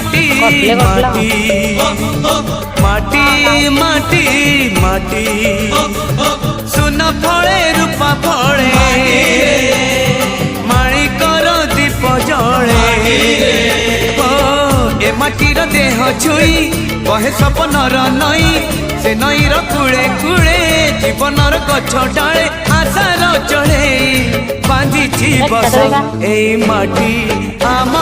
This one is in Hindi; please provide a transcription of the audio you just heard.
माटी माटी माटी माटी सुन फले रूपा फले माणिकर दीप जले ए माटीर देह छुई कहे सपनर नई से नईर कूले कूले जीवनर गछ डाले आशार चढ़े बांधी बस ए माटी आम